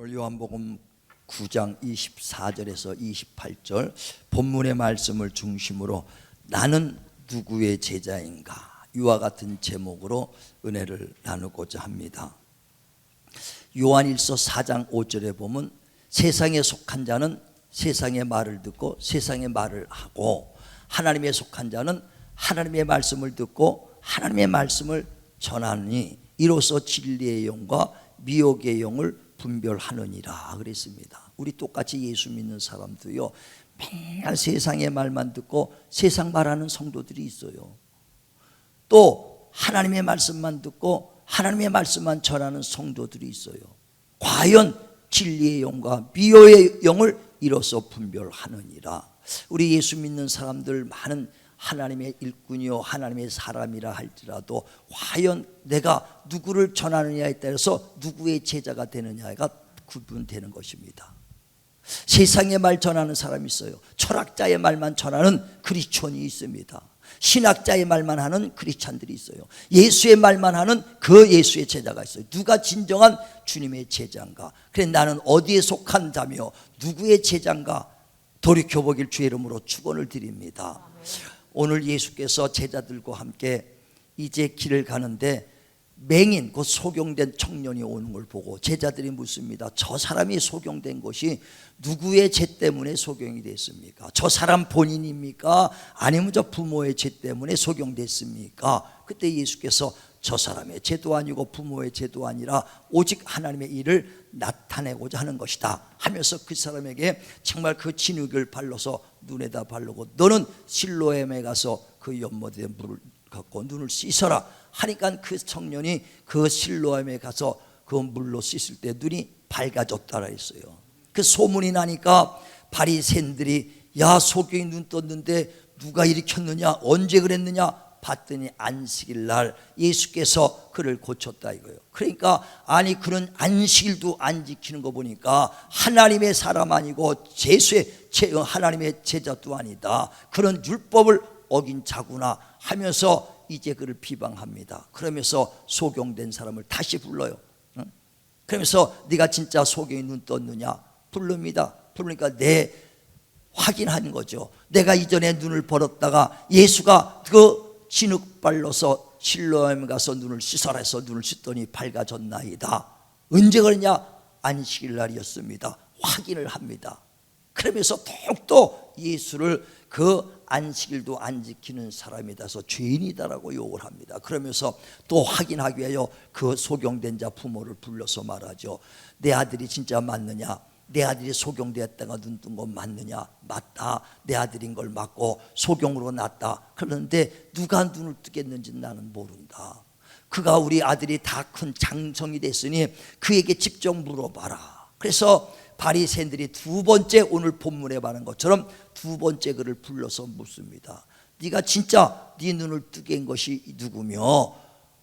오늘 요한복음 9장 24절에서 28절 본문의 말씀을 중심으로 나는 누구의 제자인가, 이와 같은 제목으로 은혜를 나누고자 합니다. 요한일서 4장 5절에 보면 세상에 속한 자는 세상의 말을 듣고 세상의 말을 하고, 하나님에 속한 자는 하나님의 말씀을 듣고 하나님의 말씀을 전하니 이로써 진리의 영과 미혹의 영을 분별하느니라 그랬습니다. 우리 똑같이 예수 믿는 사람도요, 맨날 세상의 말만 듣고 세상 말하는 성도들이 있어요. 또 하나님의 말씀만 듣고 하나님의 말씀만 전하는 성도들이 있어요. 과연 진리의 영과 미혹의 영을 이로써 분별하느니라. 우리 예수 믿는 사람들 많은 하나님의 일꾼이요 하나님의 사람이라 할지라도 과연 내가 누구를 전하느냐에 따라서 누구의 제자가 되느냐가 구분되는 것입니다. 세상의 말 전하는 사람이 있어요. 철학자의 말만 전하는 크리스천이 있습니다. 신학자의 말만 하는 크리스찬들이 있어요. 예수의 말만 하는 그 예수의 제자가 있어요. 누가 진정한 주님의 제자인가? 그래, 나는 어디에 속한 자며 누구의 제자인가? 돌이켜보길 주의 이름으로 축원을 드립니다. 오늘 예수께서 제자들과 함께 이제 길을 가는데 맹인, 곧 소경된 청년이 오는 걸 보고 제자들이 묻습니다. 저 사람이 소경된 것이 누구의 죄 때문에 소경이 됐습니까? 저 사람 본인입니까? 아니면 저 부모의 죄 때문에 소경됐습니까? 그때 예수께서 저 사람의 죄도 아니고 부모의 죄도 아니라 오직 하나님의 일을 나타내고자 하는 것이다 하면서 그 사람에게 정말 그 진흙을 발라서 눈에다 바르고 너는 실로암에 가서 그 연못에 물을 갖고 눈을 씻어라 하니까 그 청년이 그 실로암에 가서 그 물로 씻을 때 눈이 밝아졌다라 했어요. 그 소문이 나니까 바리새인들이 야, 소경이 눈 떴는데 누가 일으켰느냐, 언제 그랬느냐 봤더니 안식일 날 예수께서 그를 고쳤다 이거예요. 그러니까 아니 그런 안식일도 안 지키는 거 보니까 하나님의 사람 아니고 하나님의 제자도 아니다, 그런 율법을 어긴 자구나 하면서 이제 그를 비방합니다. 그러면서 소경된 사람을 다시 불러요. 그러면서 네가 진짜 소경이 눈 떴느냐 부릅니다. 부르니까 확인하는 거죠. 내가 이전에 눈을 벌었다가 예수가 그 진흙 발라서 실로암에 가서 눈을 씻어라 해서 눈을 씻더니 밝아졌나이다. 언제 그러냐? 안식일 날이었습니다. 확인을 합니다. 그러면서 더욱더 예수를 그 안식일도 안 지키는 사람이다서 죄인이다라고 욕을 합니다. 그러면서 또 확인하기 위하여 그 소경된 자 부모를 불러서 말하죠. 내 아들이 진짜 맞느냐? 내 아들이 소경되었다가 눈 뜬 건 맞느냐? 맞다. 내 아들인 걸 맞고 소경으로 났다. 그런데 누가 눈을 뜨겠는지 나는 모른다. 그가 우리 아들이 다 큰 장성이 됐으니 그에게 직접 물어봐라. 그래서 바리새인들이 두 번째 오늘 본문에 말한 것처럼 두 번째 그를 불러서 묻습니다. 네가 진짜 네 눈을 뜨게 한 것이 누구며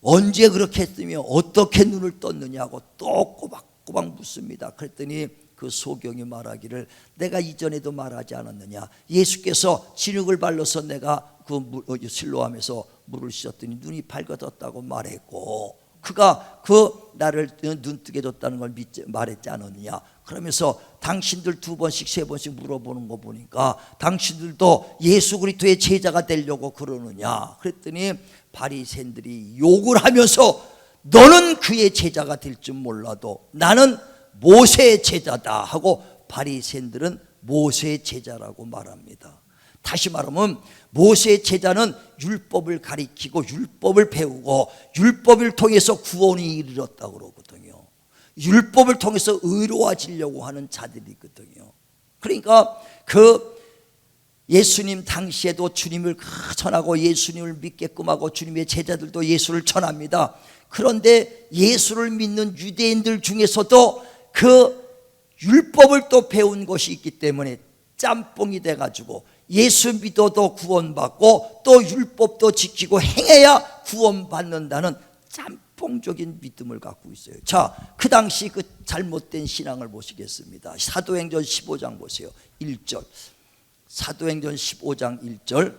언제 그렇게 했으며 어떻게 눈을 떴느냐고 또 꼬박꼬박 묻습니다. 그랬더니 그 소경이 말하기를 내가 이전에도 말하지 않았느냐, 예수께서 진흙을 발라서 내가 그 실로암에서 물을 씻었더니 눈이 밝아졌다고 말했고 그가 그 나를 눈 뜨게 줬다는 걸 말했지 않았느냐. 그러면서 당신들 두 번씩 세 번씩 물어보는 거 보니까 당신들도 예수 그리스도의 제자가 되려고 그러느냐. 그랬더니 바리새인들이 욕을 하면서 너는 그의 제자가 될 줄 몰라도 나는 모세의 제자다 하고 바리새인들은 모세의 제자라고 말합니다. 다시 말하면 모세의 제자는 율법을 가리키고 율법을 배우고 율법을 통해서 구원이 이르렀다고 그러거든요. 율법을 통해서 의로워지려고 하는 자들이거든요. 그러니까 그 예수님 당시에도 주님을 전하고 예수님을 믿게끔 하고 주님의 제자들도 예수를 전합니다. 그런데 예수를 믿는 유대인들 중에서도 그 율법을 또 배운 것이 있기 때문에 짬뽕이 돼가지고 예수 믿어도 구원받고 또 율법도 지키고 행해야 구원받는다는 짬뽕적인 믿음을 갖고 있어요. 자, 그 당시 그 잘못된 신앙을 보시겠습니다. 사도행전 15장 보세요. 1절. 사도행전 15장 1절.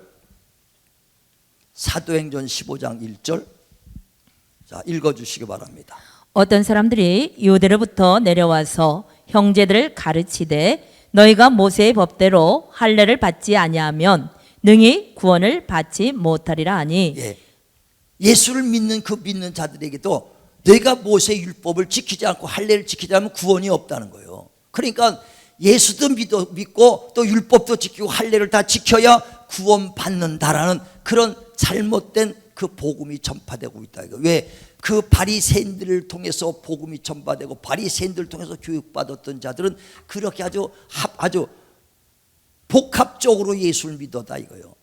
사도행전 15장 1절. 자, 읽어주시기 바랍니다. 어떤 사람들이 유대로부터 내려와서 형제들을 가르치되 너희가 모세의 법대로 할례를 받지 아니하면 능히 구원을 받지 못하리라 하니. 예수를 믿는 그 믿는 자들에게도 내가 모세의 율법을 지키지 않고 할례를 지키지 않으면 구원이 없다는 거예요. 그러니까 예수도 믿고 또 율법도 지키고 할례를 다 지켜야 구원받는다라는 그런 잘못된 그 복음이 전파되고 있다. 왜? 그 바리새인들을 통해서 복음이 전파되고 바리새인들을 통해서 교육받았던 자들은 그렇게 아주 복합적으로 예수를 믿었다 이거예요.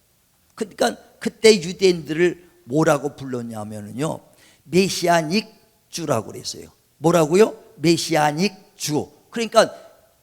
그러니까 그때 유대인들을 뭐라고 불렀냐면요, 메시아닉 주라고 그랬어요. 뭐라고요? 메시아닉 주. 그러니까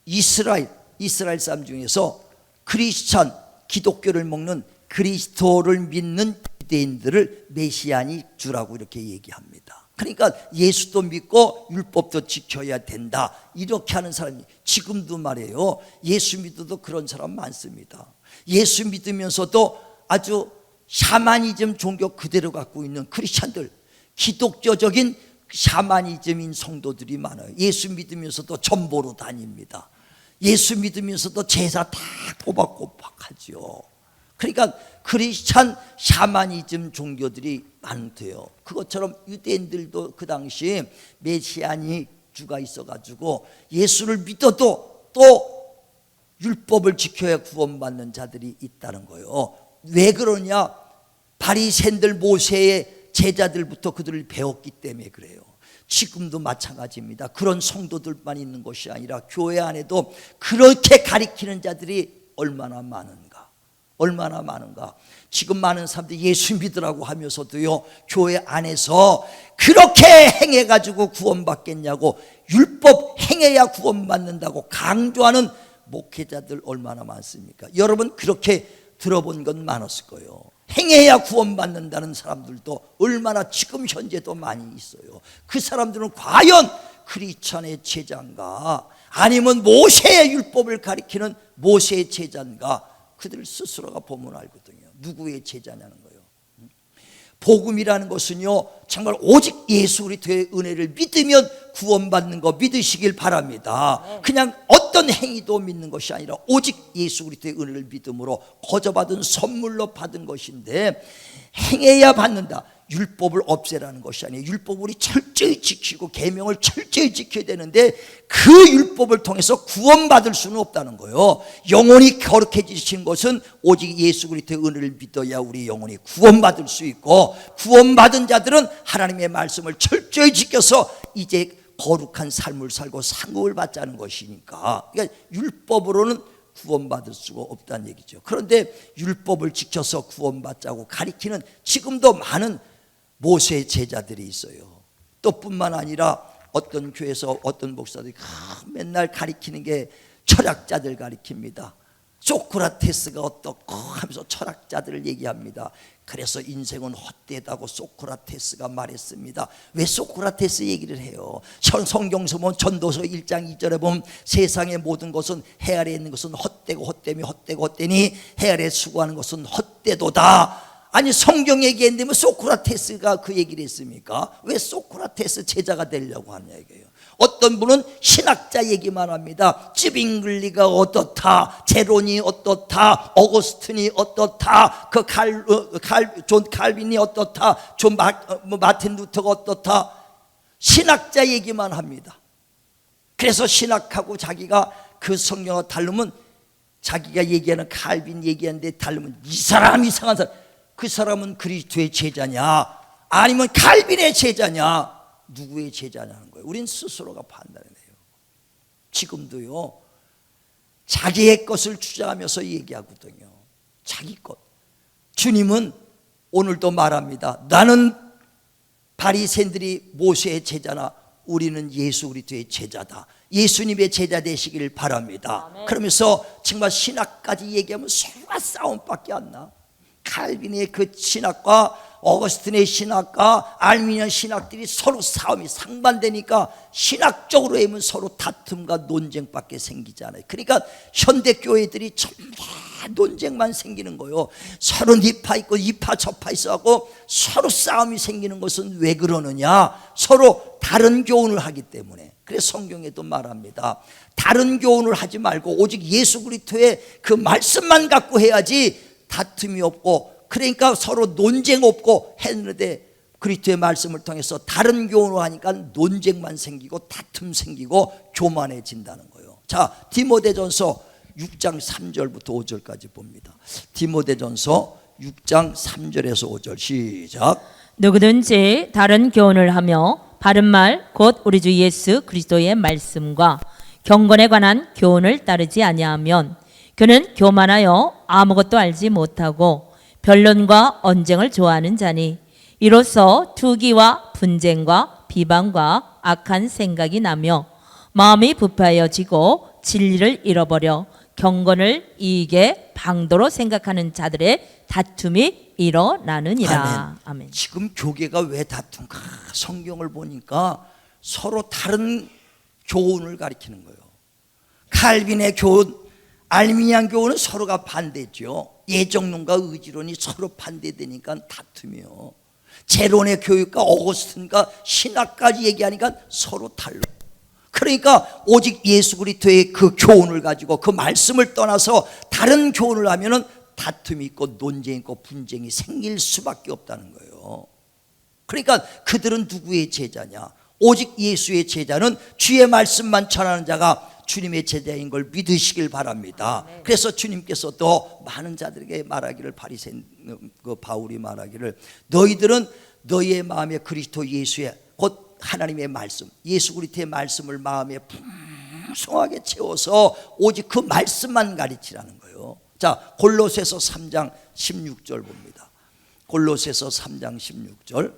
이스라엘 사람 중에서 크리스찬, 기독교를 먹는 그리스도를 믿는 유대인들을 메시아닉 주라고 이렇게 얘기합니다. 그러니까 예수도 믿고 율법도 지켜야 된다 이렇게 하는 사람이 지금도 말이에요. 예수 믿어도 그런 사람 많습니다. 예수 믿으면서도 아주 샤머니즘 종교 그대로 갖고 있는 크리스찬들, 기독교적인 샤머니즘인 성도들이 많아요. 예수 믿으면서도 전보로 다닙니다. 예수 믿으면서도 제사 다 꼬박꼬박하죠. 그러니까 크리스찬 샤머니즘 종교들이 많대요. 그것처럼 유대인들도 그 당시에 메시아니 주가 있어가지고 예수를 믿어도 또 율법을 지켜야 구원받는 자들이 있다는 거예요. 왜 그러냐? 바리새인들 모세의 제자들부터 그들을 배웠기 때문에 그래요. 지금도 마찬가지입니다. 그런 성도들만 있는 것이 아니라 교회 안에도 그렇게 가리키는 자들이 얼마나 많은가. 지금 많은 사람들이 예수 믿으라고 하면서도요, 교회 안에서 그렇게 행해가지고 구원받겠냐고, 율법 행해야 구원받는다고 강조하는 목회자들 얼마나 많습니까? 여러분 그렇게 들어본 건 많았을 거예요. 행해야 구원받는다는 사람들도 얼마나 지금 현재도 많이 있어요. 그 사람들은 과연 크리스찬의 제자인가, 아니면 모세의 율법을 가리키는 모세의 제자인가? 그들 스스로가 보면 알거든요. 누구의 제자냐는 거예요. 복음이라는 것은요, 정말 오직 예수 그리스도의 은혜를 믿으면 구원받는 거 믿으시길 바랍니다. 그냥 어떤 행위도 믿는 것이 아니라 오직 예수 그리스도의 은혜를 믿음으로 거저받은 선물로 받은 것인데, 행해야 받는다. 율법을 없애라는 것이 아니에요. 율법을 우리 철저히 지키고 계명을 철저히 지켜야 되는데 그 율법을 통해서 구원받을 수는 없다는 거예요. 영혼이 거룩해지신 것은 오직 예수 그리스도의 은혜를 믿어야 우리 영혼이 구원받을 수 있고, 구원받은 자들은 하나님의 말씀을 철저히 지켜서 이제 거룩한 삶을 살고 상급을 받자는 것이니까, 그러니까 율법으로는 구원받을 수가 없다는 얘기죠. 그런데 율법을 지켜서 구원받자고 가리키는 지금도 많은 모세의 제자들이 있어요. 또 뿐만 아니라 어떤 교회에서 어떤 목사들이 맨날 가리키는 게 철학자들 가리킵니다. 소크라테스가 어떻고 하면서 철학자들을 얘기합니다. 그래서 인생은 헛되다고 소크라테스가 말했습니다. 왜 소크라테스 얘기를 해요? 성경서 보면 전도서 1장 2절에 보면 세상의 모든 것은 해 아래에 있는 것은 헛되고 헛되며 헛되고 헛되니 해 아래에 수고하는 것은 헛되도다. 아니 성경 얘기했는데 소크라테스가 그 얘기를 했습니까? 왜 소크라테스 제자가 되려고 하냐 이거예요. 어떤 분은 신학자 얘기만 합니다. 찌빙글리가 어떻다, 제론이 어떻다, 어거스틴이 어떻다, 존 칼빈이 어떻다, 마틴 루터가 어떻다, 신학자 얘기만 합니다. 그래서 신학하고 자기가 그 성경과 다르면, 자기가 얘기하는 칼빈 얘기하는데 다르면 이 사람 이상한 사람, 그 사람은 그리스도의 제자냐 아니면 칼빈의 제자냐, 누구의 제자냐는 거예요. 우린 스스로가 판단해야 돼요. 지금도요, 자기의 것을 주장하면서 얘기하거든요. 자기 것. 주님은 오늘도 말합니다. 나는 바리새인들이 모세의 제자나 우리는 예수 그리스도의 제자다. 예수님의 제자 되시길 바랍니다. 아멘. 그러면서 정말 신학까지 얘기하면 서로가 싸움밖에 안 나. 칼빈의 그 신학과 어거스틴의 신학과 알미니안 신학들이 서로 싸움이 상반되니까 신학적으로 하면 서로 다툼과 논쟁밖에 생기지 않아요. 그러니까 현대교회들이 전부 논쟁만 생기는 거예요. 서로 니파 있고 이파 저파 있어갖고 서로 싸움이 생기는 것은 왜 그러느냐? 서로 다른 교훈을 하기 때문에. 그래서 성경에도 말합니다. 다른 교훈을 하지 말고 오직 예수 그리스도의 그 말씀만 갖고 해야지 다툼이 없고, 그러니까 서로 논쟁 없고 했는데 그리스도의 말씀을 통해서 다른 교훈을 하니까 논쟁만 생기고 다툼 생기고 교만해진다는 거예요. 자, 디모데전서 6장 3절부터 5절까지 봅니다. 디모데전서 6장 3절에서 5절 시작. 누구든지 다른 교훈을 하며 바른 말 곧 우리 주 예수 그리스도의 말씀과 경건에 관한 교훈을 따르지 아니하면 그는 교만하여 아무것도 알지 못하고 변론과 언쟁을 좋아하는 자니 이로써 투기와 분쟁과 비방과 악한 생각이 나며 마음이 부패하여지고 진리를 잃어버려 경건을 이익의 방도로 생각하는 자들의 다툼이 일어나느니라. 아멘. 지금 교계가 왜 다툰가? 성경을 보니까 서로 다른 교훈을 가리키는 거예요. 칼빈의 교훈, 알미니안 교훈은 서로가 반대죠. 예정론과 의지론이 서로 반대되니까 다툼이요. 제론의 교육과 어거스틴과 신학까지 얘기하니까 서로 달라. 그러니까 오직 예수 그리스도의 그 교훈을 가지고 그 말씀을 떠나서 다른 교훈을 하면은 다툼이 있고 논쟁이 있고 분쟁이 생길 수밖에 없다는 거예요. 그러니까 그들은 누구의 제자냐? 오직 예수의 제자는 주의 말씀만 전하는 자가 주님의 제자인 걸 믿으시길 바랍니다. 그래서 주님께서도 많은 자들에게 말하기를, 바리새인 그 바울이 말하기를, 너희들은 너희의 마음에 그리스도 예수의 곧 하나님의 말씀, 예수 그리스도의 말씀을 마음에 풍성하게 채워서 오직 그 말씀만 가르치라는 거예요. 자, 골로새서 3장 16절 봅니다. 골로새서 3장 16절.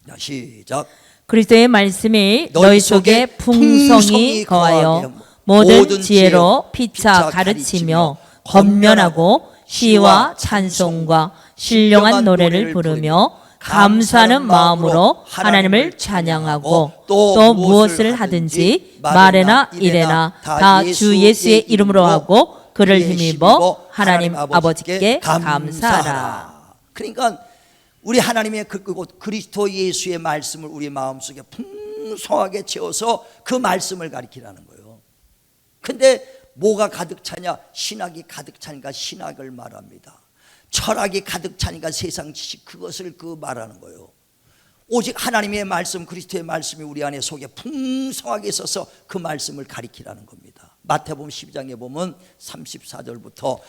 자, 시작. 그리스도의 말씀이 너희 속에 풍성히 거하여 모든 지혜로 피차 가르치며 권면하고 시와 찬송과 신령한 노래를 부르며 감사하는 마음으로 하나님을 찬양하고 또 무엇을 하든지 말에나 일에나 다 주 예수의 이름으로 하고 그를 힘입어 하나님 아버지께 감사하라. 그러니까 우리 하나님의 그리스도 예수의 말씀을 우리 마음속에 풍성하게 채워서 그 말씀을 가리키라는 거예요. 근데 뭐가 가득 차냐? 신학이 가득 차니까 신학을 말합니다. 철학이 가득 차니까 세상 지식, 그것을 말하는 거예요. 오직 하나님의 말씀, 그리스도의 말씀이 우리 안에 속에 풍성하게 있어서 그 말씀을 가리키라는 겁니다. 마태복음 12장에 보면 34절부터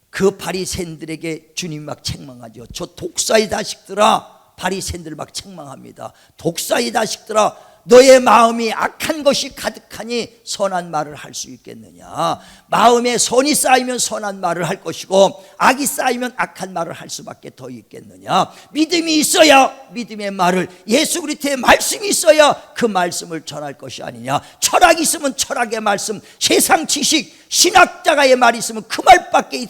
그 바리새인들에게 주님이 막 책망하죠. 저 독사의 자식들아, 바리새인들 막 책망합니다. 독사의 자식들아, 너의 마음이 악한 것이 가득하니 선한 말을 할 수 있겠느냐? 마음에 선이 쌓이면 선한 말을 할 것이고 악이 쌓이면 악한 말을 할 수밖에 더 있겠느냐? 믿음이 있어야 믿음의 말을, 예수 그리스도의 말씀이 있어야 그 말씀을 전할 것이 아니냐? 철학이 있으면 철학의 말씀, 세상 지식, 신학자가의 말이 있으면 그 말밖에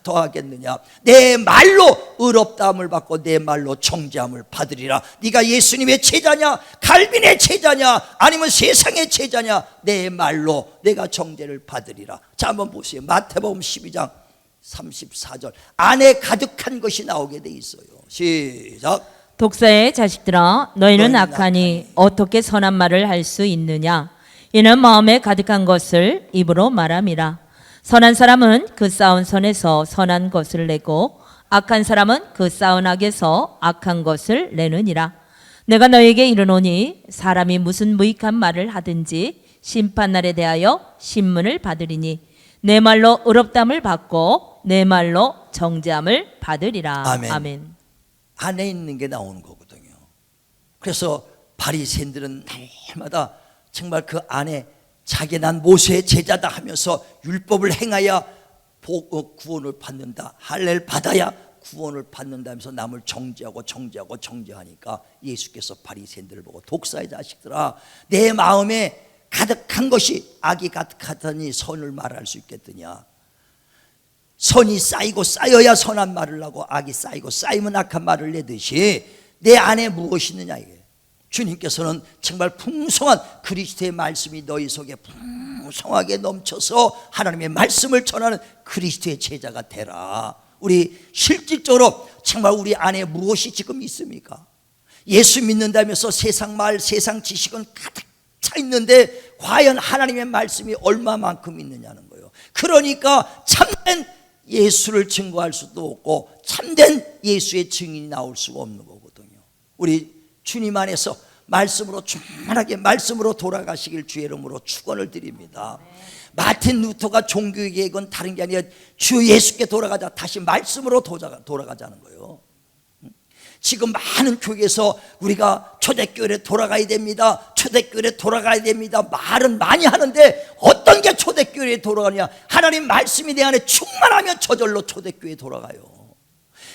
더 하겠느냐? 내 말로 의롭다함을 받고 내 말로 정죄함을 받으리라. 네가 예수님의 제자냐, 갈빈의 제자냐, 아니면 세상의 제자냐, 내 말로 내가 정죄를 받으리라. 자, 한번 보세요. 마태복음 12장 34절 안에 가득한 것이 나오게 돼 있어요. 시작. 독사의 자식들아, 너희는 악하니 어떻게 선한 말을 할 수 있느냐? 이는 마음에 가득한 것을 입으로 말함이라. 선한 사람은 그 쌓은 선에서 선한 것을 내고 악한 사람은 그 쌓은 악에서 악한 것을 내느니라. 내가 너에게 이르노니 사람이 무슨 무익한 말을 하든지 심판날에 대하여 신문을 받으리니 내 말로 의롭다함을 받고 내 말로 정죄함을 받으리라. 아멘. 아멘. 안에 있는 게 나오는 거거든요. 그래서 바리새인들은 날마다 정말 그 안에 자기 난 모세의 제자다 하면서 율법을 행하여 구원을 받는다, 할례를 받아야 구원을 받는다 하면서 남을 정죄하고 정죄하니까 예수께서 바리새인들을 보고 독사의 자식들아, 내 마음에 가득한 것이 악이 가득하더니 선을 말할 수 있겠느냐? 선이 쌓이고 쌓여야 선한 말을 하고 악이 쌓이고 쌓이면 악한 말을 내듯이 내 안에 무엇이 있느냐 이게. 주님께서는 정말 풍성한 그리스도의 말씀이 너희 속에 풍성하게 넘쳐서 하나님의 말씀을 전하는 그리스도의 제자가 되라. 우리 실질적으로 정말 우리 안에 무엇이 지금 있습니까? 예수 믿는다면서 세상 말, 세상 지식은 가득 차 있는데 과연 하나님의 말씀이 얼마만큼 있느냐는 거예요. 그러니까 참된 예수를 증거할 수도 없고 참된 예수의 증인이 나올 수가 없는 거거든요. 우리 주님 안에서 말씀으로 충만하게 말씀으로 돌아가시길 주의 이름으로 축원을 드립니다. 마틴 루터가 종교의 계획은 다른 게 아니라 주 예수께 돌아가자, 다시 말씀으로 돌아가자는 거예요. 지금 많은 교회에서 우리가 초대교회에 돌아가야 됩니다, 초대교회에 돌아가야 됩니다 말은 많이 하는데 어떤 게 초대교회에 돌아가냐? 하나님 말씀이 내 안에 충만하면 저절로 초대교회에 돌아가요.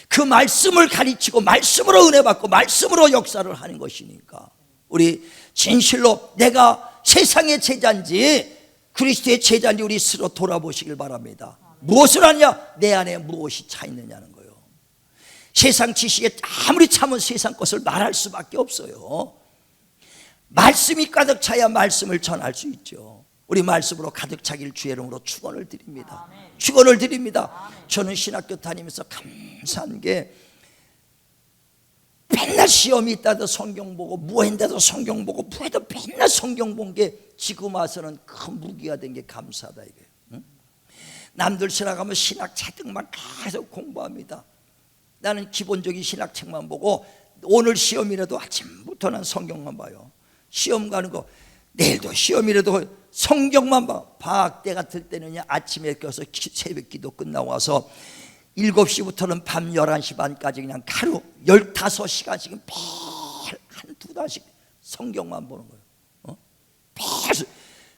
그 말씀을 가르치고 말씀으로 은혜 받고 말씀으로 역사를 하는 것이니까 우리 진실로 내가 세상의 제자인지 그리스도의 제자인지 우리 스스로 돌아보시길 바랍니다. 무엇을 하냐? 내 안에 무엇이 차 있느냐는 거예요. 세상 지식에 아무리 참은 세상 것을 말할 수밖에 없어요. 말씀이 가득 차야 말씀을 전할 수 있죠. 우리 말씀으로 가득 차길 주의 이름으로 축원을 드립니다. 축원을 드립니다. 저는 신학교 다니면서 감사한 게 맨날 시험이 있다도 성경 보고 무했는데도 성경 보고 무해도 맨날 성경 본 게 지금 와서는 큰 무기가 된 게 감사하다 이게. 응? 남들 지나가면 신학 책들만 계속 공부합니다. 나는 기본적인 신학책만 보고 오늘 시험이라도 아침부터는 성경만 봐요. 시험 가는 거 내일도 시험이라도 성경만 봐. 방학 때 같을 때는 아침에 껴서 새벽 기도 끝나고 와서 7시부터는 밤 11시 반까지 그냥 하루 15시간씩 매일 한두 달씩 성경만 보는 거예요.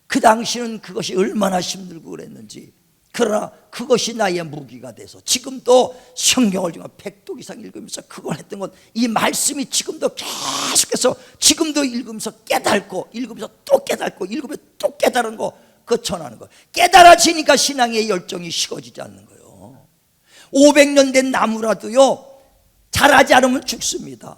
그 당시는 그것이 얼마나 힘들고 그랬는지. 그러나 그것이 나의 무기가 돼서 지금도 성경을 지금 100독 이상 읽으면서 그걸 했던 건 이 말씀이 지금도 계속해서 지금도 읽으면서 깨닫고 읽으면서 또 깨닫고 읽으면서 또 깨달은 거 그거 전하는 거. 깨달아지니까 신앙의 열정이 식어지지 않는 거예요. 500년 된 나무라도요 자라지 않으면 죽습니다.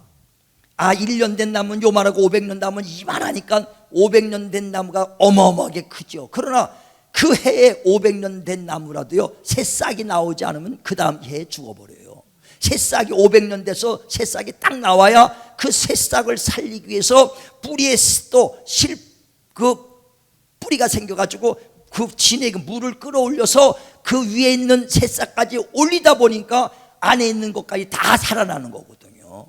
1년 된 나무는 요만하고 500년 나무는 이만하니까 500년 된 나무가 어마어마하게 크죠. 그러나 그 해에 500년 된 나무라도요 새싹이 나오지 않으면 그 다음 해에 죽어버려요. 새싹이 500년 돼서 새싹이 딱 나와야 그 새싹을 살리기 위해서 뿌리에 또 그 뿌리가 생겨가지고 그 진에 물을 끌어올려서 그 위에 있는 새싹까지 올리다 보니까 안에 있는 것까지 다 살아나는 거거든요.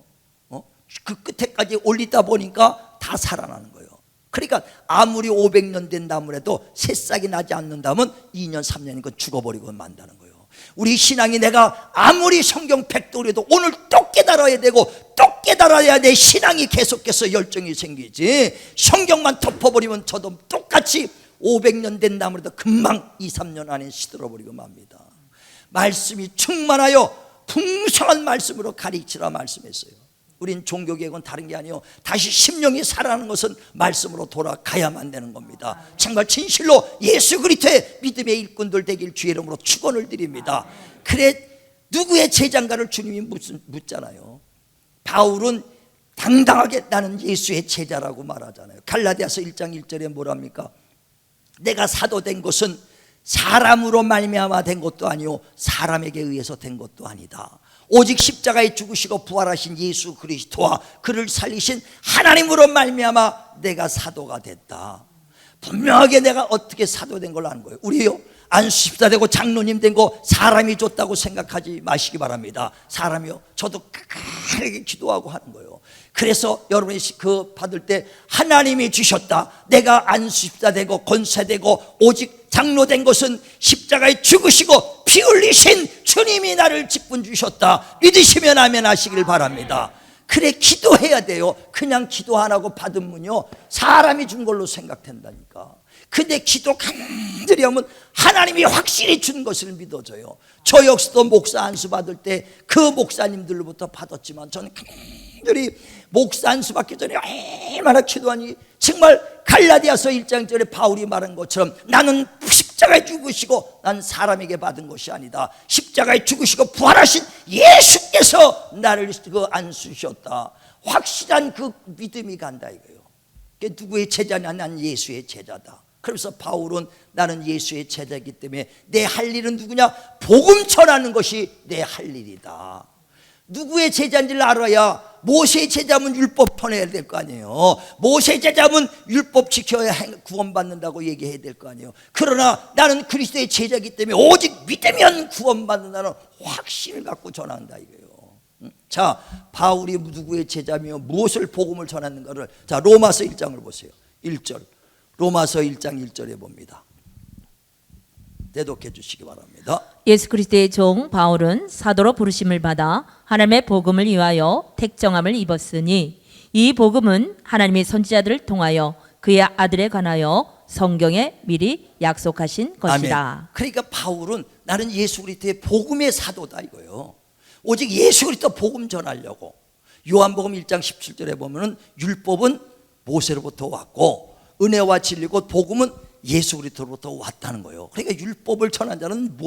그 끝에까지 올리다 보니까 다 살아나는 거예요. 그러니까 아무리 500년 된 나무라도 새싹이 나지 않는다면 2년 3년이건 죽어버리고 만다는 거예요. 우리 신앙이 내가 아무리 성경 100독이라도 오늘 또 깨달아야 되고 또 깨달아야 내 신앙이 계속해서 열정이 생기지. 성경만 덮어버리면 저도 똑같이 500년 된 나무라도 금방 2, 3년 안에 시들어버리고 맙니다. 말씀이 충만하여 풍성한 말씀으로 가르치라 말씀했어요. 우린 종교개혁은 다른 게 아니에요. 다시 심령이 살아나는 것은 말씀으로 돌아가야만 되는 겁니다. 정말 진실로 예수 그리스도의 믿음의 일꾼들 되길 주의 이름으로 축원을 드립니다. 그래 누구의 제자인가를 주님이 묻잖아요. 바울은 당당하게 나는 예수의 제자라고 말하잖아요. 갈라디아서 1장 1절에 뭐랍니까? 내가 사도된 것은 사람으로 말미암아 된 것도 아니요 사람에게 의해서 된 것도 아니다. 오직 십자가에 죽으시고 부활하신 예수 그리스도와 그를 살리신 하나님으로 말미암아 내가 사도가 됐다. 분명하게 내가 어떻게 사도된 걸 아는 거예요. 우리요 안수집사 되고 장로님 된 거 사람이 줬다고 생각하지 마시기 바랍니다. 사람이요 저도 크게 기도하고 하는 거예요. 그래서 여러분이 그 받을 때 하나님이 주셨다. 내가 안수집사 되고 권사 되고 오직 장로 된 것은 십자가에 죽으시고 피 흘리신 주님이 나를 직분 주셨다. 믿으시면 아멘 하시길 바랍니다. 그래 기도해야 돼요. 그냥 기도 안 하고 받은 문요 사람이 준 걸로 생각된다니까. 근데 기도 간절히 하면 하나님이 확실히 준 것을 믿어져요. 저 역시도 목사 안수 받을 때 그 목사님들로부터 받았지만 저는 간절히 목사 안수 받기 전에 얼마나 기도하니 정말 갈라디아서 1장 1절에 바울이 말한 것처럼 나는 십자가에 죽으시고 난 사람에게 받은 것이 아니다. 십자가에 죽으시고 부활하신 예수께서 나를 그 안수셨다. 확실한 그 믿음이 간다 이거예요. 누구의 제자냐? 난 예수의 제자다. 그래서 바울은 나는 예수의 제자이기 때문에 내 할 일은 누구냐? 복음 전하는 것이 내 할 일이다. 누구의 제자인지를 알아야, 모세의 제자면 율법 전해야 될 거 아니에요. 모세의 제자면 율법 지켜야 구원받는다고 얘기해야 될 거 아니에요. 그러나 나는 그리스도의 제자이기 때문에 오직 믿으면 구원받는다는 확신을 갖고 전한다 이거예요. 자, 바울이 누구의 제자며 무엇을 복음을 전하는가를, 자, 로마서 1장을 보세요. 1절, 로마서 1장 1절에 봅니다. 대독해 주시기 바랍니다. 예수 그리스도의 종 바울은 사도로 부르심을 받아 하나님의 복음을 위하여 택정함을 입었으니 이 복음은 하나님의 선지자들을 통하여 그의 아들에 관하여 성경에 미리 약속하신 것이다. 아멘. 그러니까 바울은 나는 예수 그리스도의 복음의 사도다 이거예요. 오직 예수 그리스도 복음 전하려고. 요한복음 1장 17절에 보면은 율법은 모세로부터 왔고 은혜와 진리 곧 복음은 예수 그리스도로부터 왔다는 거예요. 그러니까 율법을 전한 자는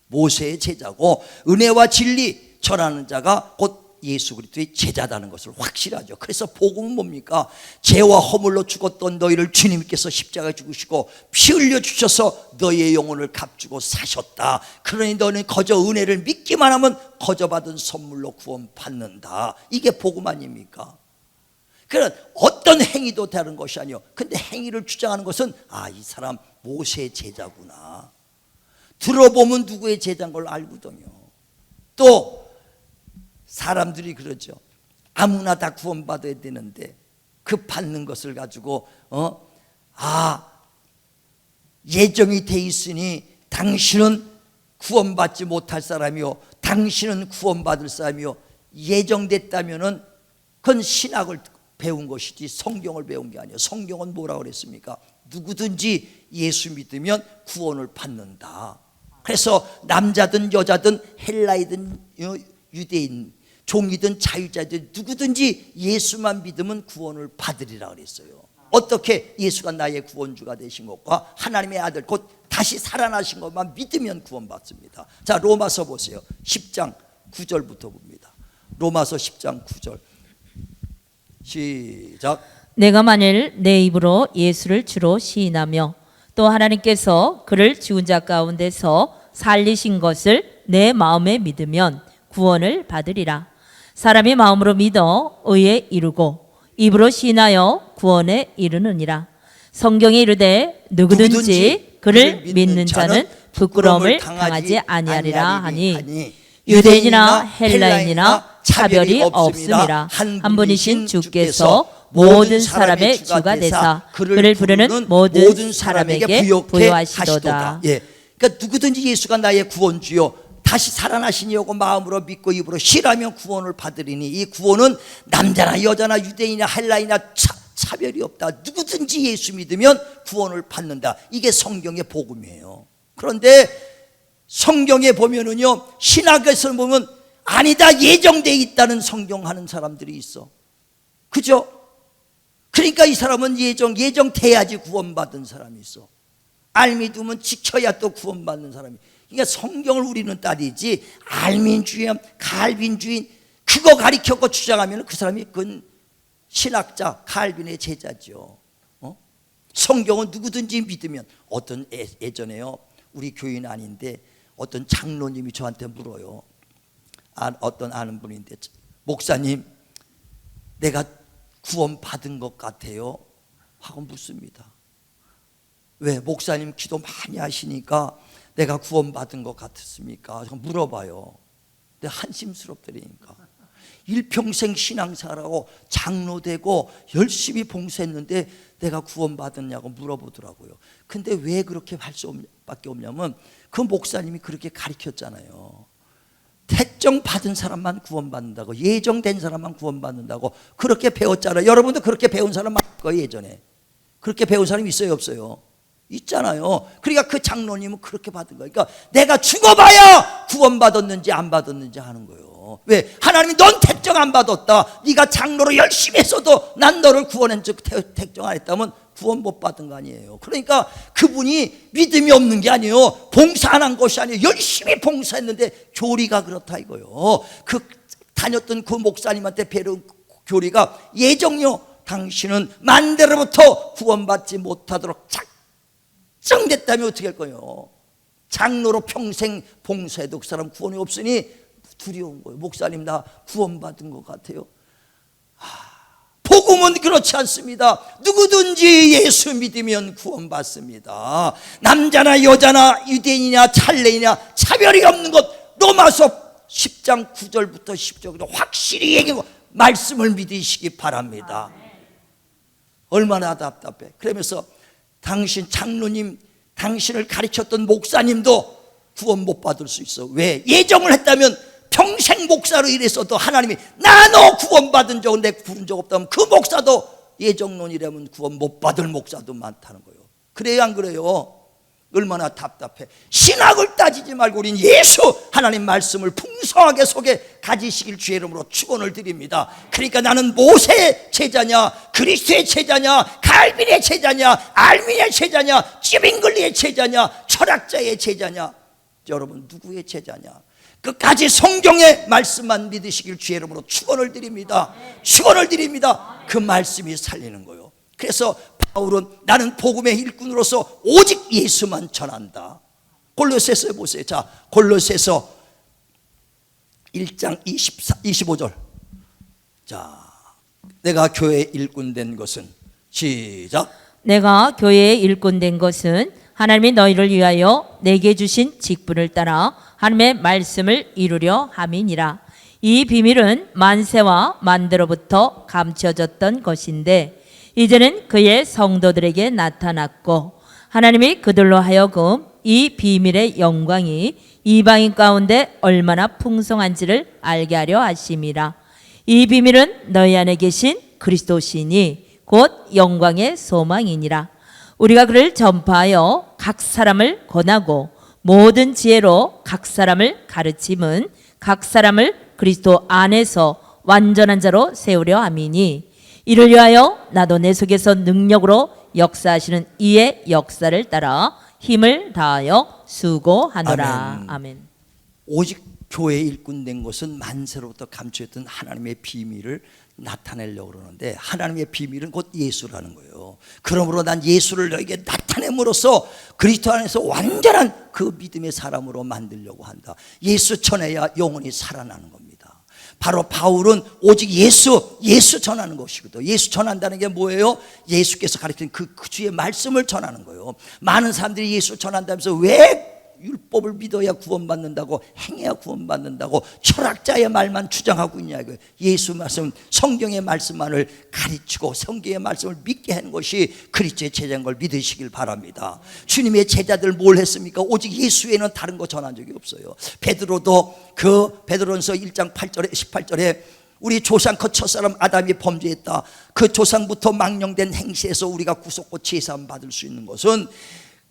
모세의 제자고 은혜와 진리 전하는 자가 곧 예수 그리스도의 제자다는 것을 확실하죠. 그래서 복음은 뭡니까? 죄와 허물로 죽었던 너희를 주님께서 십자가에 죽으시고 피 흘려 주셔서 너희의 영혼을 값주고 사셨다. 그러니 너는 거저 은혜를 믿기만 하면 거저 받은 선물로 구원받는다. 이게 복음 아닙니까? 그런 어떤 행위도 다른 것이 아니요. 근데 행위를 주장하는 것은 이 사람 모세의 제자구나. 들어보면 누구의 제자인 걸 알거든요. 또 사람들이 그러죠. 아무나 다 구원받아야 되는데 그 받는 것을 가지고 예정이 돼 있으니 당신은 구원받지 못할 사람이요, 당신은 구원받을 사람이요. 예정됐다면은 그건 신학을 배운 것이지 성경을 배운 게 아니에요. 성경은 뭐라고 그랬습니까? 누구든지 예수 믿으면 구원을 받는다. 그래서 남자든 여자든 헬라이든 유대인, 종이든 자유자든 누구든지 예수만 믿으면 구원을 받으리라 그랬어요. 어떻게? 예수가 나의 구원주가 되신 것과 하나님의 아들 곧 다시 살아나신 것만 믿으면 구원받습니다. 자, 로마서 보세요. 10장 9절부터 봅니다. 로마서 10장 9절 시작. 내가 만일 내 입으로 예수를 주로 시인하며 또 하나님께서 그를 죽은 자 가운데서 살리신 것을 내 마음에 믿으면 구원을 받으리라. 사람이 마음으로 믿어 의에 이르고 입으로 시인하여 구원에 이르느니라. 성경에 이르되 누구든지 그를 믿는 자는 부끄러움을 당하지 아니하리라 하니 유대인이나 헬라인이나 차별이 없음이라. 한 분이신 주께서 모든 사람의 주가 되사 그를 부르는 모든 사람에게 부여하시도다. 그러니까 누구든지 예수가 나의 구원주요 다시 살아나시니오고 마음으로 믿고 입으로 시라면 구원을 받으리니 이 구원은 남자나 여자나 유대인이나 헬라인이나 차별이 없다. 누구든지 예수 믿으면 구원을 받는다. 이게 성경의 복음이에요. 그런데 성경에 보면은요, 신학에서 보면 아니다, 예정되어 있다는 성경하는 사람들이 있어. 그죠? 그러니까 이 사람은 예정돼야지 구원받은 사람이 있어. 알미두면 지켜야 또 구원받는 사람이. 그러니까 성경을 우리는 따르지 알민주의, 칼빈주의 그거 가리켜고 주장하면 그 사람이 그건 신학자 칼빈의 제자죠. 성경은 누구든지 믿으면. 어떤 예전에요, 우리 교인 아닌데 어떤 장로님이 저한테 물어요. 어떤 아는 분인데, 목사님 내가 구원 받은 것 같아요 하고 묻습니다. 왜? 목사님 기도 많이 하시니까 내가 구원 받은 것 같습니까? 물어봐요. 근데 한심스럽더라니까. 일평생 신앙생활하고 장로 되고 열심히 봉사했는데 내가 구원 받았냐고 물어보더라고요. 근데 왜 그렇게 할 수밖에 없냐면 그 목사님이 그렇게 가르쳤잖아요. 택정 받은 사람만 구원받는다고, 예정된 사람만 구원받는다고 그렇게 배웠잖아요. 여러분도 그렇게 배운 사람 많을 거예요. 예전에 그렇게 배운 사람이 있어요, 없어요? 있잖아요. 그러니까 그 장로님은 그렇게 받은 거예요. 그러니까 내가 죽어봐야 구원받았는지 안 받았는지 하는 거예요. 왜? 하나님이 넌 택정 안 받았다. 네가 장로로 열심히 했어도 난 너를 구원한 적 택정 안 했다면 구원 못 받은 거 아니에요. 그러니까 그분이 믿음이 없는 게 아니에요. 봉사 안 한 것이 아니에요. 열심히 봉사했는데 교리가 그렇다 이거예요. 그 다녔던 그 목사님한테 배운 교리가 예정요 당신은 만대로부터 구원받지 못하도록 작정됐다면 어떻게 할 거예요? 장로로 평생 봉사해도 그 사람 구원이 없으니 두려운 거예요. 목사님 나 구원받은 것 같아요. 복음은 그렇지 않습니다. 누구든지 예수 믿으면 구원받습니다. 남자나 여자나 유대인이나 찰레이나 차별이 없는 것 로마서 10장 9절부터 10절부터 확실히 얘기하고 말씀을 믿으시기 바랍니다. 얼마나 답답해. 그러면서 당신 장로님, 당신을 가르쳤던 목사님도 구원 못 받을 수 있어. 왜? 예정을 했다면 평생 목사로 일했어도 하나님이 나 너 구원받은 적 내 부른 적 없다면 그 목사도 예정론이라면 구원 못 받을 목사도 많다는 거예요. 그래요 안 그래요? 얼마나 답답해. 신학을 따지지 말고 우린 예수 하나님 말씀을 풍성하게 속에 가지시길 주의 이름으로 축원을 드립니다. 그러니까 나는 모세의 제자냐, 그리스도의 제자냐, 갈빈의 제자냐, 알미니의 제자냐, 찌빙글리의 제자냐, 철학자의 제자냐, 여러분 누구의 제자냐? 끝까지 성경의 말씀만 믿으시길 주의 이름으로 축원을 드립니다. 축원을 드립니다. 그 말씀이 살리는 거예요. 그래서 바울은 나는 복음의 일꾼으로서 오직 예수만 전한다. 골로새서 보세요. 자, 골로새서 1장 25절. 자, 내가 교회의 일꾼 된 것은 시작. 내가 교회의 일꾼 된 것은 하나님이 너희를 위하여 내게 주신 직분을 따라 하나님의 말씀을 이루려 함이니라. 이 비밀은 만세와 만대로부터 감춰졌던 것인데 이제는 그의 성도들에게 나타났고 하나님이 그들로 하여금 이 비밀의 영광이 이방인 가운데 얼마나 풍성한지를 알게 하려 하심이라. 이 비밀은 너희 안에 계신 그리스도시니 곧 영광의 소망이니라. 우리가 그를 전파하여 각 사람을 권하고 모든 지혜로 각 사람을 가르침은 각 사람을 그리스도 안에서 완전한 자로 세우려 함이니 이를 위하여 나도 내 속에서 능력으로 역사하시는 이의 역사를 따라 힘을 다하여 수고하노라. 아멘. 오직 교회 일꾼 된 것은 만세로부터 감추었던 하나님의 비밀을 나타내려고 그러는데 하나님의 비밀은 곧 예수라는 거예요. 그러므로 난 예수를 너에게 나타냄으로써 그리스도 안에서 완전한 그 믿음의 사람으로 만들려고 한다. 예수 전해야 영혼이 살아나는 겁니다. 바로 바울은 오직 예수 전하는 것이거든요. 예수 전한다는 게 뭐예요? 예수께서 가르친 그 주의 말씀을 전하는 거예요. 많은 사람들이 예수 전한다면서 왜 율법을 믿어야 구원받는다고, 행해야 구원받는다고 철학자의 말만 주장하고 있냐 이거예요. 예수 말씀, 성경의 말씀만을 가르치고 성경의 말씀을 믿게 하는 것이 그리스도의 제자인 걸 믿으시길 바랍니다. 주님의 제자들 뭘 했습니까? 오직 예수 외에는 다른 거 전한 적이 없어요. 베드로도 그 베드로전서 1장 8절에 18절에 우리 조상 그 첫사람 아담이 범죄했다. 그 조상부터 망령된 행실에서 우리가 구속고 제사함 받을 수 있는 것은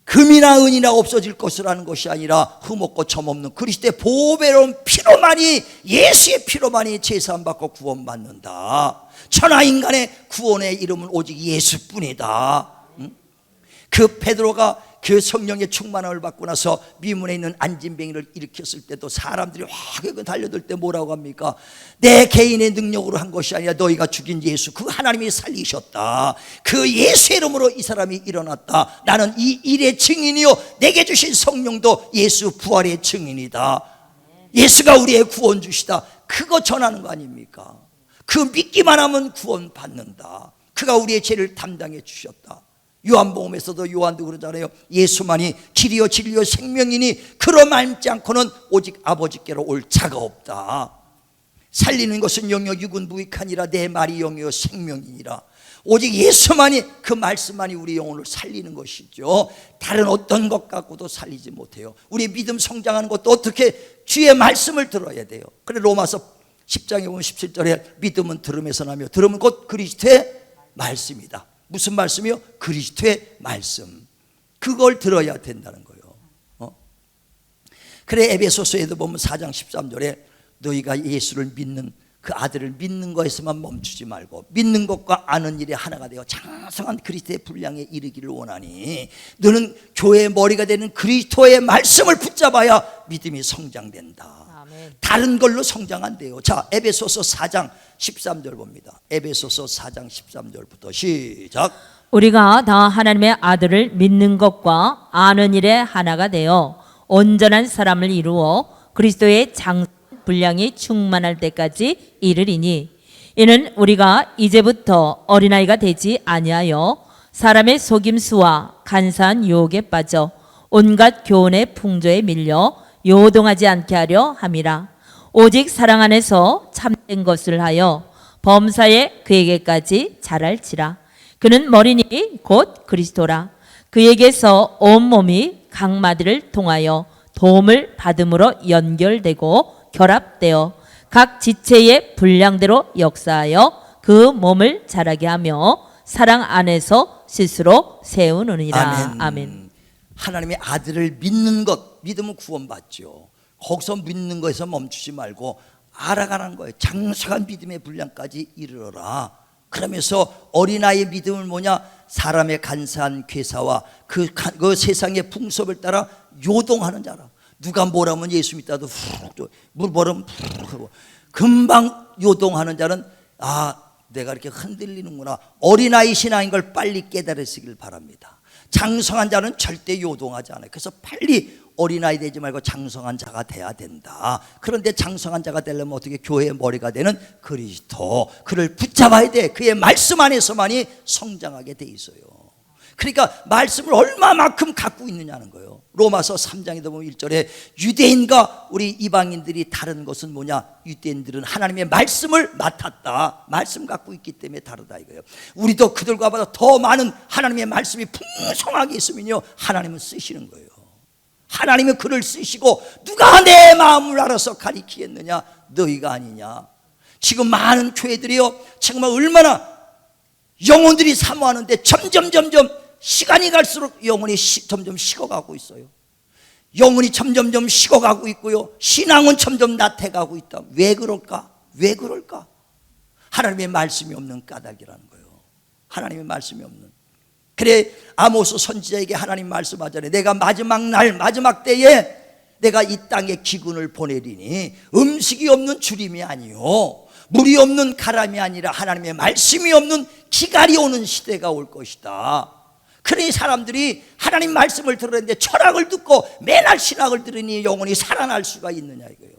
금이나 은이나 없어질 것이라는 것이 아니라 흠없고 점없는 그리스도의 보배로운 피로만이, 예수의 피로만이 제사함 받고 구원받는다. 천하인간의 구원의 이름은 오직 예수뿐이다. 그 베드로가 그 성령의 충만함을 받고 나서 미문에 있는 안진뱅이를 일으켰을 때도 사람들이 화격을 달려들 때 뭐라고 합니까? 내 개인의 능력으로 한 것이 아니라 너희가 죽인 예수, 그 하나님이 살리셨다. 그 예수의 이름으로 이 사람이 일어났다. 나는 이 일의 증인이요 내게 주신 성령도 예수 부활의 증인이다. 예수가 우리의 구원주시다. 그거 전하는 거 아닙니까? 그 믿기만 하면 구원받는다. 그가 우리의 죄를 담당해 주셨다. 요한복음에서도 요한도 그러잖아요. 예수만이 길이요 진리요 생명이니 그로 말지 않고는 오직 아버지께로 올 자가 없다. 살리는 것은 영역 유근무익하니라. 내 말이 영이요 생명이니라. 오직 예수만이, 그 말씀만이 우리 영혼을 살리는 것이죠. 다른 어떤 것 갖고도 살리지 못해요. 우리 믿음 성장하는 것도 어떻게? 주의 말씀을 들어야 돼요. 그래 로마서 10장에 보면 17절에 믿음은 들음에서 나며 들음은 곧 그리스도의 말씀이다. 무슨 말씀이요? 그리스도의 말씀. 그걸 들어야 된다는 거예요. 그래 에베소서에도 보면 4장 13절에 너희가 예수를 믿는 그 아들을 믿는 것에서만 멈추지 말고 믿는 것과 아는 일이 하나가 되어 장성한 그리스도의 분량에 이르기를 원하니 너는 교회의 머리가 되는 그리스도의 말씀을 붙잡아야 믿음이 성장된다. 아멘. 다른 걸로 성장 안 돼요. 자, 에베소서 4장 13절 봅니다. 에베소서 4장 13절부터 시작. 우리가 다 하나님의 아들을 믿는 것과 아는 일에 하나가 되어 온전한 사람을 이루어 그리스도의 장 분량이 충만할 때까지 이르리니 이는 우리가 이제부터 어린아이가 되지 아니하여 사람의 속임수와 간사한 유혹에 빠져 온갖 교훈의 풍조에 밀려 요동하지 않게 하려 함이라. 오직 사랑 안에서 참된 것을 하여 범사에 그에게까지 자랄지라. 그는 머리니 곧 그리스도라. 그에게서 온 몸이 각 마디를 통하여 도움을 받음으로 연결되고 결합되어 각 지체의 분량대로 역사하여 그 몸을 자라게 하며 사랑 안에서 스스로 세우느니라. 아멘. 하나님의 아들을 믿는 것, 믿으면 구원받죠. 거기서 믿는 것에서 멈추지 말고 알아가는 거예요. 장성한 믿음의 분량까지 이르러라. 그러면서 어린아이의 믿음은 뭐냐? 사람의 간사한 괴사와 그 세상의 풍습을 따라 요동하는 자라. 누가 뭐라면 예수 믿다도 훅, 뭐라면 훅 하고 금방 요동하는 자는 내가 이렇게 흔들리는구나. 어린아이 신앙인 걸 빨리 깨달으시길 바랍니다. 장성한 자는 절대 요동하지 않아요. 그래서 빨리 어린아이 되지 말고 장성한 자가 돼야 된다. 그런데 장성한 자가 되려면 어떻게? 교회의 머리가 되는 그리스도, 그를 붙잡아야 돼. 그의 말씀 안에서만이 성장하게 돼 있어요. 그러니까 말씀을 얼마만큼 갖고 있느냐는 거예요. 로마서 3장에도 보면 1절에 유대인과 우리 이방인들이 다른 것은 뭐냐? 유대인들은 하나님의 말씀을 맡았다. 말씀 갖고 있기 때문에 다르다 이거예요. 우리도 그들과 보다 더 많은 하나님의 말씀이 풍성하게 있으면요, 하나님은 쓰시는 거예요. 하나님은 그를 쓰시고 누가 내 마음을 알아서 가리키겠느냐? 너희가 아니냐. 지금 많은 교회들이요, 정말 얼마나 영혼들이 사모하는데 점점 시간이 갈수록 영혼이 점점 식어가고 있어요. 영혼이 점점 식어가고 있고요, 신앙은 점점 나태가고 있다. 왜 그럴까? 왜 그럴까? 하나님의 말씀이 없는 까닭이라는 거예요. 하나님의 말씀이 없는. 그래 아모스 선지자에게 하나님 말씀하잖아요. 내가 마지막 날 마지막 때에 내가 이 땅에 기근을 보내리니 음식이 없는 주림이 아니요 물이 없는 가람이 아니라 하나님의 말씀이 없는 기갈이 오는 시대가 올 것이다. 그러니 사람들이 하나님 말씀을 들었는데 철학을 듣고 맨날 신학을 들으니 영혼이 살아날 수가 있느냐 이거예요.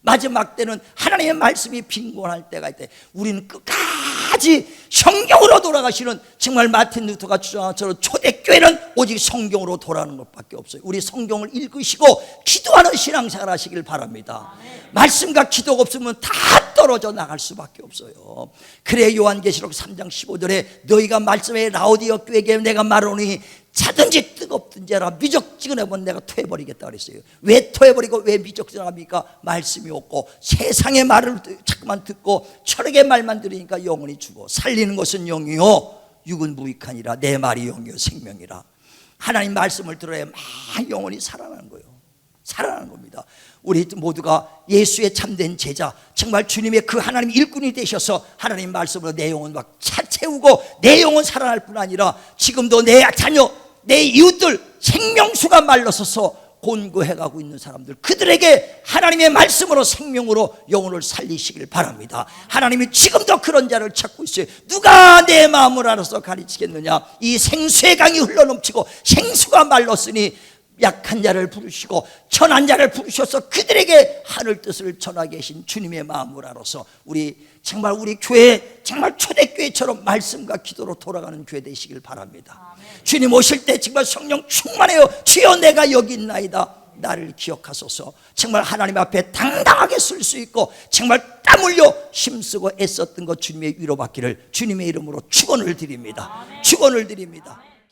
마지막 때는 하나님의 말씀이 빈곤할 때가 있대. 우리는 끝까지 성경으로 돌아가시는, 정말 마틴 루터가 주장한 것처럼 초대교회는 오직 성경으로 돌아가는 것밖에 없어요. 우리 성경을 읽으시고 기도하는 신앙생활 하시길 바랍니다. 말씀과 기도가 없으면 다 떨어져 나갈 수밖에 없어요. 그래 요한계시록 3장 15절에 너희가 말씀에 라오디아 교회에게 내가 말하노니 자든지 뜨겁든지 하라. 미적지근하면 내가 토해버리겠다 그랬어요. 왜 토해버리고 왜 미적지근합니까? 말씀이 없고 세상의 말을 자꾸만 듣고 철학의 말만 들으니까 영혼이 죽어. 살리는 것은 영이요 육은 무익하니라. 내 말이 영이요 생명이라. 하나님 말씀을 들어야 막 영혼이 살아나는 거예요. 살아나는 겁니다. 우리 모두가 예수의 참된 제자, 정말 주님의 그 하나님 일꾼이 되셔서 하나님 말씀으로 내 영혼 막 채우고 내 영혼 살아날 뿐 아니라 지금도 내 자녀, 내 이웃들 생명수가 말라서서 곤고해가고 있는 사람들, 그들에게 하나님의 말씀으로 생명으로 영혼을 살리시길 바랍니다. 하나님이 지금도 그런 자를 찾고 있어요. 누가 내 마음을 알아서 가르치겠느냐? 이 생수의 강이 흘러넘치고 생수가 말랐으니 약한 자를 부르시고 천한 자를 부르셔서 그들에게 하늘 뜻을 전하게 하신 주님의 마음을 알아서 우리 정말 우리 교회 정말 초대교회처럼 말씀과 기도로 돌아가는 교회 되시길 바랍니다. 아멘. 주님 오실 때 정말 성령 충만해요. 주여 내가 여기 있나이다. 나를 기억하소서. 정말 하나님 앞에 당당하게 쓸 수 있고 정말 땀 흘려 힘쓰고 애썼던 것 주님의 위로받기를 주님의 이름으로 축원을 드립니다. 축원을 드립니다.